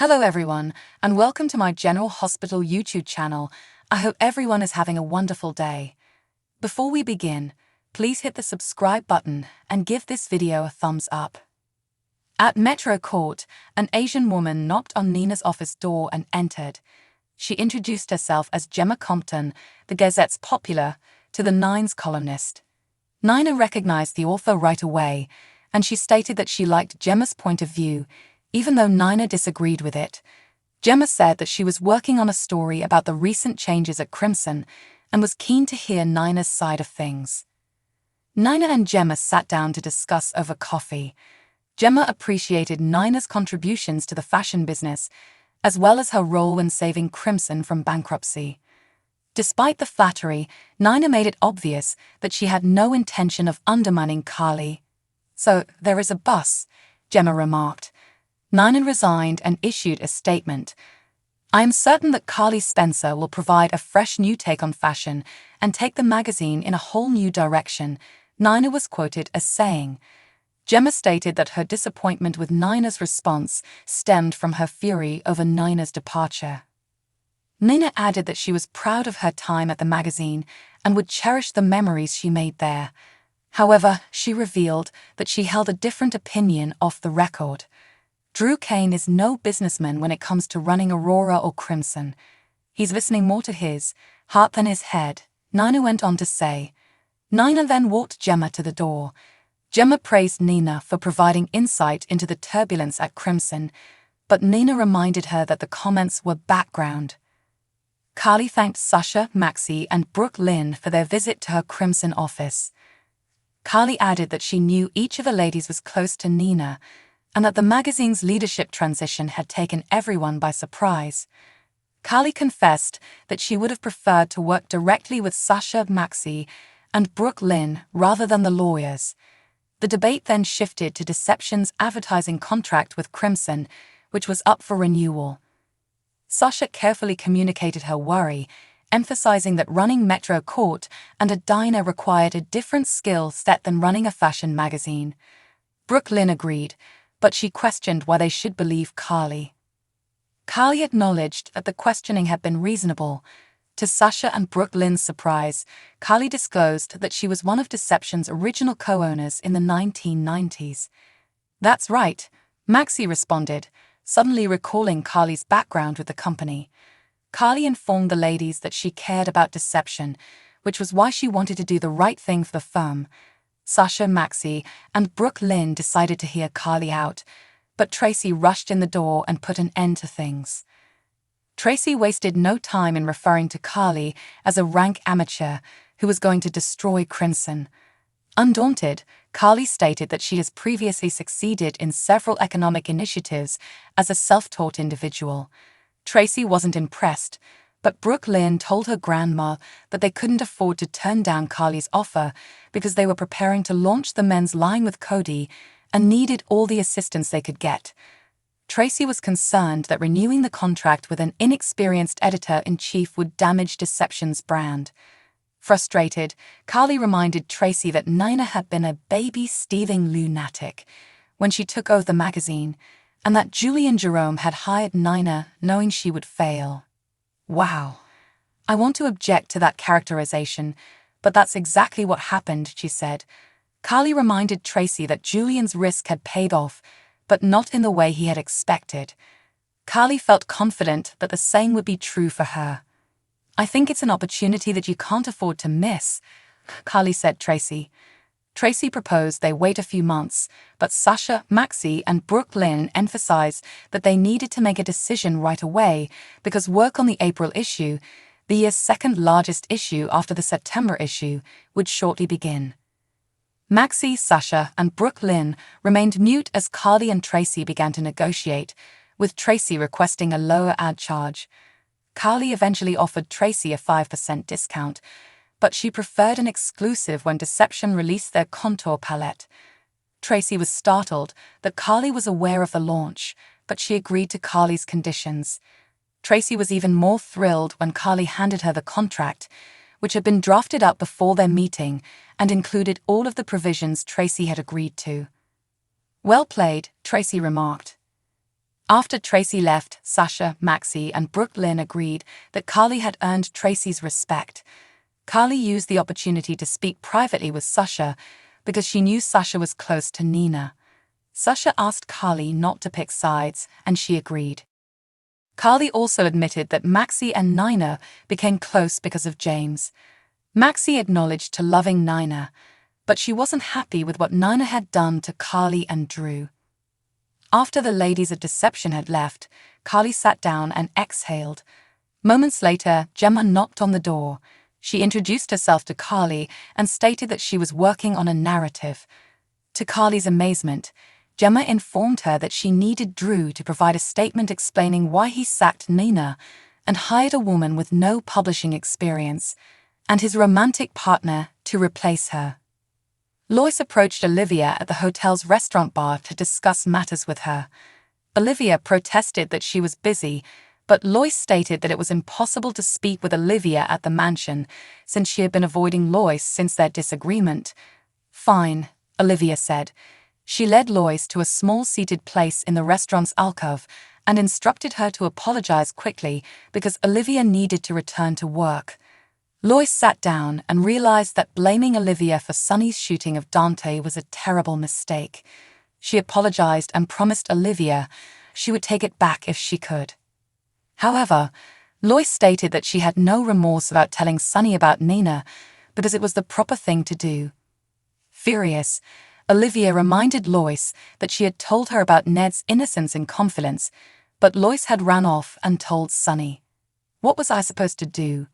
Hello everyone, and welcome to my General Hospital YouTube channel. I hope everyone is having a wonderful day. Before we begin, please hit the subscribe button and give this video a thumbs up. At Metro Court, an Asian woman knocked on Nina's office door and entered. She introduced herself as Gemma Compton, the Gazette's popular, to the Nine's columnist. Nina recognized the author right away, and she stated that she liked Gemma's point of view, even though Nina disagreed with it. Gemma said that she was working on a story about the recent changes at Crimson and was keen to hear Nina's side of things. Nina and Gemma sat down to discuss over coffee. Gemma appreciated Nina's contributions to the fashion business, as well as her role in saving Crimson from bankruptcy. Despite the flattery, Nina made it obvious that she had no intention of undermining Carly. "So, there is a bus," Gemma remarked. Nina resigned and issued a statement. "I am certain that Carly Spencer will provide a fresh new take on fashion and take the magazine in a whole new direction," Nina was quoted as saying. Gemma stated that her disappointment with Nina's response stemmed from her fury over Nina's departure. Nina added that she was proud of her time at the magazine and would cherish the memories she made there. However, she revealed that she held a different opinion off the record. "Drew Kane is no businessman when it comes to running Aurora or Crimson. He's listening more to his heart than his head," Nina went on to say. Nina then walked Gemma to the door. Gemma praised Nina for providing insight into the turbulence at Crimson, but Nina reminded her that the comments were background. Carly thanked Sasha, Maxie, and Brooke Lynn for their visit to her Crimson office. Carly added that she knew each of the ladies was close to Nina, and that the magazine's leadership transition had taken everyone by surprise. Carly confessed that she would have preferred to work directly with Sasha, Maxie, and Brooke Lynn rather than the lawyers. The debate then shifted to Deception's advertising contract with Crimson, which was up for renewal. Sasha carefully communicated her worry, emphasizing that running Metro Court and a diner required a different skill set than running a fashion magazine. Brooke Lynn agreed, but she questioned why they should believe Carly. Carly acknowledged that the questioning had been reasonable. To Sasha and Brooke Lynn's surprise, Carly disclosed that she was one of Deception's original co-owners in the 1990s. "That's right," Maxie responded, suddenly recalling Carly's background with the company. Carly informed the ladies that she cared about Deception, which was why she wanted to do the right thing for the firm. Sasha, Maxie, and Brooke Lynn decided to hear Carly out, but Tracy rushed in the door and put an end to things. Tracy wasted no time in referring to Carly as a rank amateur who was going to destroy Crimson. Undaunted, Carly stated that she has previously succeeded in several economic initiatives as a self-taught individual. Tracy wasn't impressed, but Brooke Lynn told her grandma that they couldn't afford to turn down Carly's offer because they were preparing to launch the men's line with Cody and needed all the assistance they could get. Tracy was concerned that renewing the contract with an inexperienced editor-in-chief would damage Deception's brand. Frustrated, Carly reminded Tracy that Nina had been a baby-stealing lunatic when she took over the magazine, and that Julie and Jerome had hired Nina knowing she would fail. "Wow. I want to object to that characterization, but that's exactly what happened," she said. Carly reminded Tracy that Julian's risk had paid off, but not in the way he had expected. Carly felt confident that the same would be true for her. "I think it's an opportunity that you can't afford to miss," Carly said to Tracy. Tracy proposed they wait a few months, but Sasha, Maxie, and Brooke Lynn emphasized that they needed to make a decision right away because work on the April issue, the year's second largest issue after the September issue, would shortly begin. Maxie, Sasha, and Brooke Lynn remained mute as Carly and Tracy began to negotiate, with Tracy requesting a lower ad charge. Carly eventually offered Tracy a 5% discount, but she preferred an exclusive when Deception released their contour palette. Tracy was startled that Carly was aware of the launch, but she agreed to Carly's conditions. Tracy was even more thrilled when Carly handed her the contract, which had been drafted up before their meeting and included all of the provisions Tracy had agreed to. "Well played," Tracy remarked. After Tracy left, Sasha, Maxie, and Brooklyn agreed that Carly had earned Tracy's respect. Carly used the opportunity to speak privately with Sasha because she knew Sasha was close to Nina. Sasha asked Carly not to pick sides, and she agreed. Carly also admitted that Maxie and Nina became close because of James. Maxie acknowledged to loving Nina, but she wasn't happy with what Nina had done to Carly and Drew. After the ladies of deception had left, Carly sat down and exhaled. Moments later, Gemma knocked on the door. She introduced herself to Carly and stated that she was working on a narrative. To Carly's amazement, Gemma informed her that she needed Drew to provide a statement explaining why he sacked Nina and hired a woman with no publishing experience, and his romantic partner to replace her. Lois approached Olivia at the hotel's restaurant bar to discuss matters with her. Olivia protested that she was busy, but Lois stated that it was impossible to speak with Olivia at the mansion since she had been avoiding Lois since their disagreement. "Fine," Olivia said. She led Lois to a small seated place in the restaurant's alcove and instructed her to apologize quickly because Olivia needed to return to work. Lois sat down and realized that blaming Olivia for Sunny's shooting of Dante was a terrible mistake. She apologized and promised Olivia she would take it back if she could. However, Lois stated that she had no remorse about telling Sunny about Nina because it was the proper thing to do. Furious, Olivia reminded Lois that she had told her about Ned's innocence in confidence, but Lois had ran off and told Sunny. "What was I supposed to do?"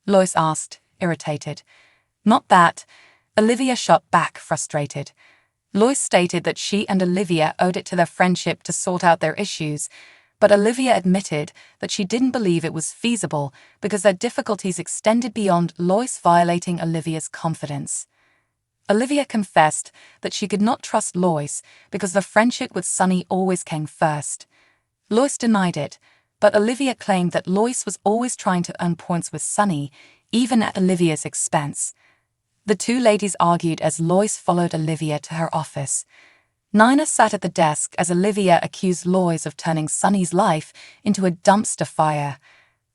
Lois asked, irritated. "Not that," Olivia shot back, frustrated. Lois stated that she and Olivia owed it to their friendship to sort out their issues, but Olivia admitted that she didn't believe it was feasible because their difficulties extended beyond Lois violating Olivia's confidence. Olivia confessed that she could not trust Lois because the friendship with Sunny always came first. Lois denied it, but Olivia claimed that Lois was always trying to earn points with Sunny, even at Olivia's expense. The two ladies argued as Lois followed Olivia to her office. Nina sat at the desk as Olivia accused Lois of turning Sunny's life into a dumpster fire.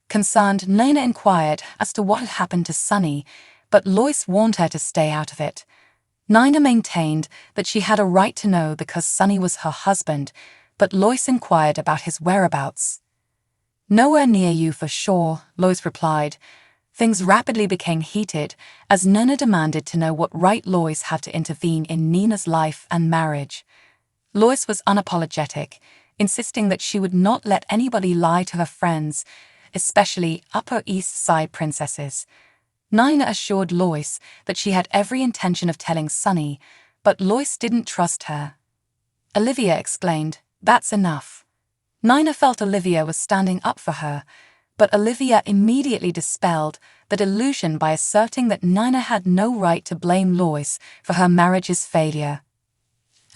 Concerned, Nina inquired as to what had happened to Sunny, but Lois warned her to stay out of it. Nina maintained that she had a right to know because Sunny was her husband, but Lois inquired about his whereabouts. "Nowhere near you for sure," Lois replied. Things rapidly became heated as Nina demanded to know what right Lois had to intervene in Nina's life and marriage. Lois was unapologetic, insisting that she would not let anybody lie to her friends, especially Upper East Side princesses. Nina assured Lois that she had every intention of telling Sunny, but Lois didn't trust her. Olivia exclaimed, "That's enough." Nina felt Olivia was standing up for her, but Olivia immediately dispelled the delusion by asserting that Nina had no right to blame Lois for her marriage's failure.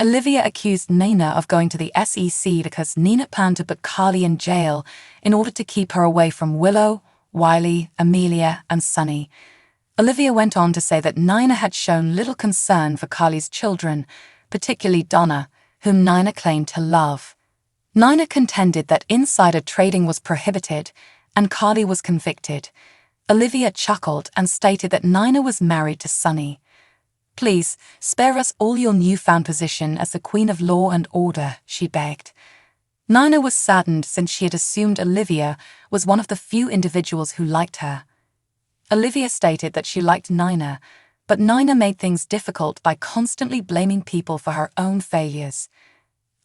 Olivia accused Nina of going to the SEC because Nina planned to put Carly in jail in order to keep her away from Willow, Wiley, Amelia, and Sunny. Olivia went on to say that Nina had shown little concern for Carly's children, particularly Donna, whom Nina claimed to love. Nina contended that insider trading was prohibited, and Carly was convicted. Olivia chuckled and stated that Nina was married to Sunny. "Please, spare us all your newfound position as the Queen of Law and Order," she begged. Nina was saddened since she had assumed Olivia was one of the few individuals who liked her. Olivia stated that she liked Nina, but Nina made things difficult by constantly blaming people for her own failures.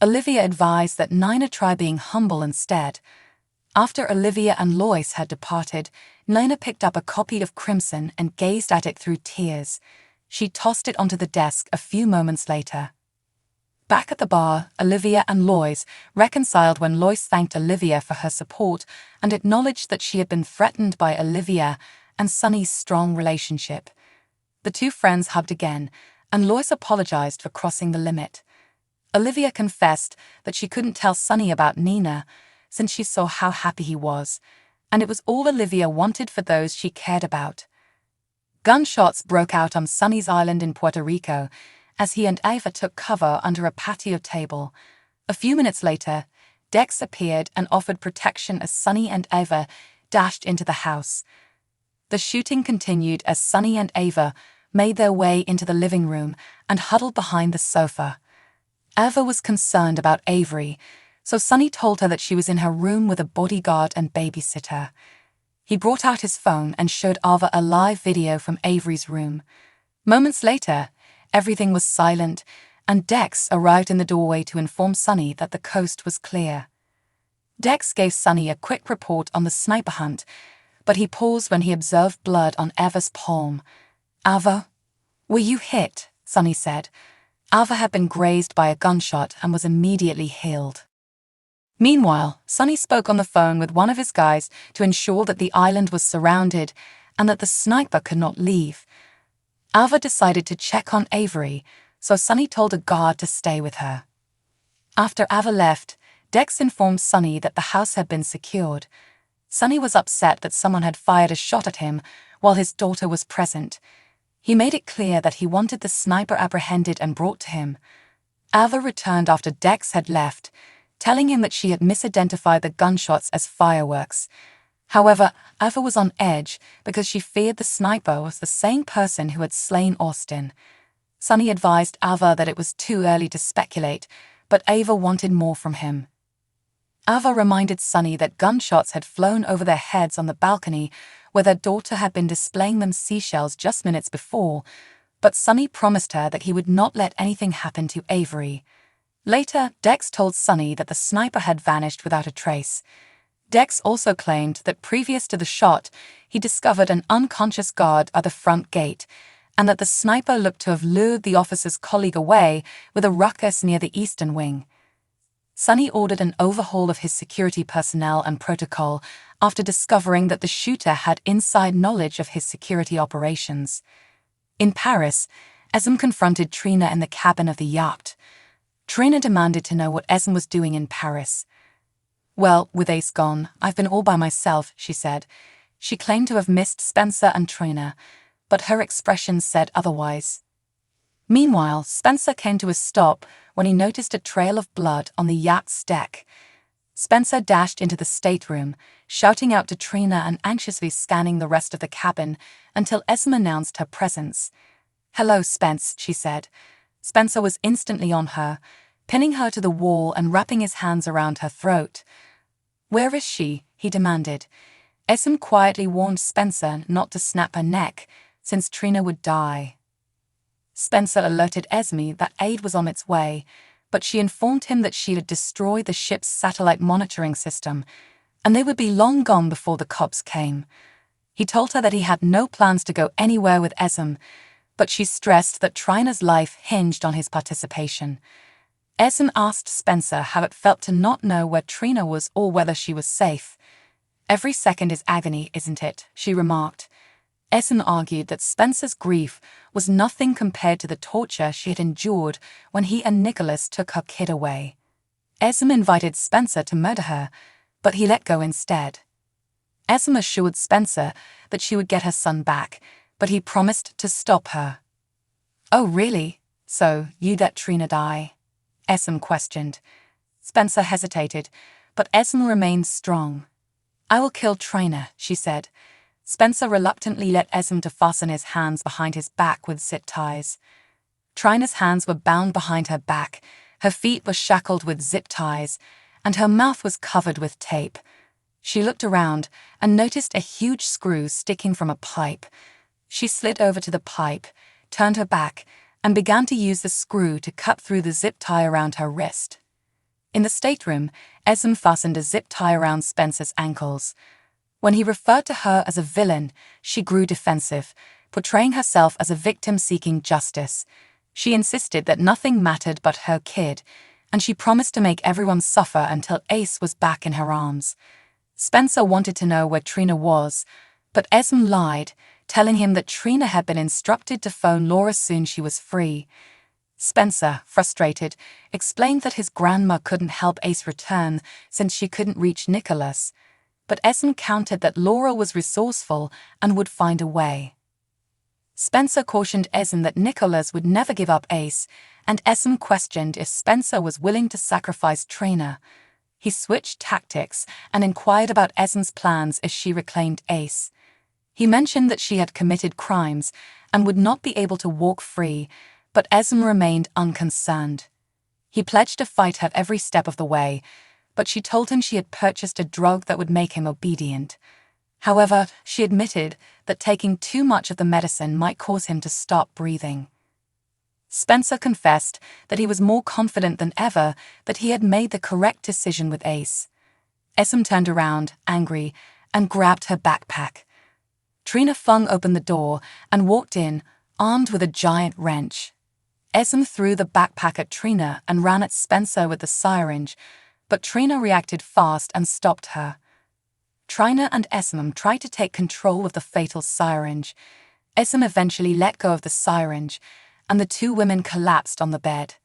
Olivia advised that Nina try being humble instead. After Olivia and Lois had departed, Nina picked up a copy of Crimson and gazed at it through tears. She tossed it onto the desk a few moments later. Back at the bar, Olivia and Lois reconciled when Lois thanked Olivia for her support and acknowledged that she had been threatened by Olivia and Sunny's strong relationship. The two friends hugged again, and Lois apologized for crossing the limit. Olivia confessed that she couldn't tell Sunny about Nina since she saw how happy he was, and it was all Olivia wanted for those she cared about. Gunshots broke out on Sunny's island in Puerto Rico as he and Ava took cover under a patio table. A few minutes later, Dex appeared and offered protection as Sunny and Ava dashed into the house. The shooting continued as Sunny and Ava made their way into the living room and huddled behind the sofa. Ava was concerned about Avery, so Sunny told her that she was in her room with a bodyguard and babysitter. He brought out his phone and showed Ava a live video from Avery's room. Moments later, everything was silent, and Dex arrived in the doorway to inform Sunny that the coast was clear. Dex gave Sunny a quick report on the sniper hunt, but he paused when he observed blood on Ava's palm. "Ava, were you hit?" Sunny said. Ava had been grazed by a gunshot and was immediately healed. Meanwhile, Sunny spoke on the phone with one of his guys to ensure that the island was surrounded and that the sniper could not leave. Ava decided to check on Avery, so Sunny told a guard to stay with her. After Ava left, Dex informed Sunny that the house had been secured. Sunny was upset that someone had fired a shot at him while his daughter was present. He made it clear that he wanted the sniper apprehended and brought to him. Ava returned after Dex had left, telling him that she had misidentified the gunshots as fireworks. However, Ava was on edge because she feared the sniper was the same person who had slain Austin. Sunny advised Ava that it was too early to speculate, but Ava wanted more from him. Ava reminded Sunny that gunshots had flown over their heads on the balcony where their daughter had been displaying them seashells just minutes before, but Sunny promised her that he would not let anything happen to Avery. Later, Dex told Sunny that the sniper had vanished without a trace. Dex also claimed that previous to the shot, he discovered an unconscious guard at the front gate, and that the sniper looked to have lured the officer's colleague away with a ruckus near the eastern wing. Sunny ordered an overhaul of his security personnel and protocol after discovering that the shooter had inside knowledge of his security operations. In Paris, Esme confronted Trina in the cabin of the yacht. Trina demanded to know what Esme was doing in Paris. "Well, with Ace gone, I've been all by myself," she said. She claimed to have missed Spencer and Trina, but her expressions said otherwise. Meanwhile, Spencer came to a stop when he noticed a trail of blood on the yacht's deck. Spencer dashed into the stateroom, shouting out to Trina and anxiously scanning the rest of the cabin until Esme announced her presence. "Hello, Spence," she said. Spencer was instantly on her, pinning her to the wall and wrapping his hands around her throat. "Where is she?" he demanded. Esme quietly warned Spencer not to snap her neck, since Trina would die. Spencer alerted Esme that aid was on its way, but she informed him that she had destroyed the ship's satellite monitoring system, and they would be long gone before the cops came. He told her that he had no plans to go anywhere with Esme, but she stressed that Trina's life hinged on his participation. Esme asked Spencer how it felt to not know where Trina was or whether she was safe. "Every second is agony, isn't it?" she remarked. Esme argued that Spencer's grief was nothing compared to the torture she had endured when he and Nicholas took her kid away. Esme invited Spencer to murder her, but he let go instead. Esme assured Spencer that she would get her son back, but he promised to stop her. "Oh, really? So you'd let Trina die?" Esme questioned. Spencer hesitated, but Esme remained strong. "I will kill Trina," she said. Spencer reluctantly let Esme to fasten his hands behind his back with zip ties. Trina's hands were bound behind her back, her feet were shackled with zip ties, and her mouth was covered with tape. She looked around and noticed a huge screw sticking from a pipe. She slid over to the pipe, turned her back, and began to use the screw to cut through the zip tie around her wrist. In the stateroom, Esme fastened a zip tie around Spencer's ankles. When he referred to her as a villain, she grew defensive, portraying herself as a victim seeking justice. She insisted that nothing mattered but her kid, and she promised to make everyone suffer until Ace was back in her arms. Spencer wanted to know where Trina was, but Esme lied, telling him that Trina had been instructed to phone Laura soon she was free. Spencer, frustrated, explained that his grandma couldn't help Ace return since she couldn't reach Nicholas, but Esme countered that Laura was resourceful and would find a way. Spencer cautioned Esme that Nicholas would never give up Ace, and Esme questioned if Spencer was willing to sacrifice Trina. He switched tactics and inquired about Esme's plans as she reclaimed Ace. He mentioned that she had committed crimes and would not be able to walk free, but Esme remained unconcerned. He pledged to fight her every step of the way, but she told him she had purchased a drug that would make him obedient. However, she admitted that taking too much of the medicine might cause him to stop breathing. Spencer confessed that he was more confident than ever that he had made the correct decision with Ace. Esme turned around, angry, and grabbed her backpack. Trina flung open the door and walked in, armed with a giant wrench. Esme threw the backpack at Trina and ran at Spencer with the syringe, but Trina reacted fast and stopped her. Trina and Esme tried to take control of the fatal syringe. Esme eventually let go of the syringe, and the two women collapsed on the bed.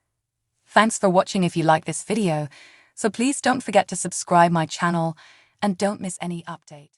Thanks for watching. If you like this video, so please don't forget to subscribe my channel and don't miss any update.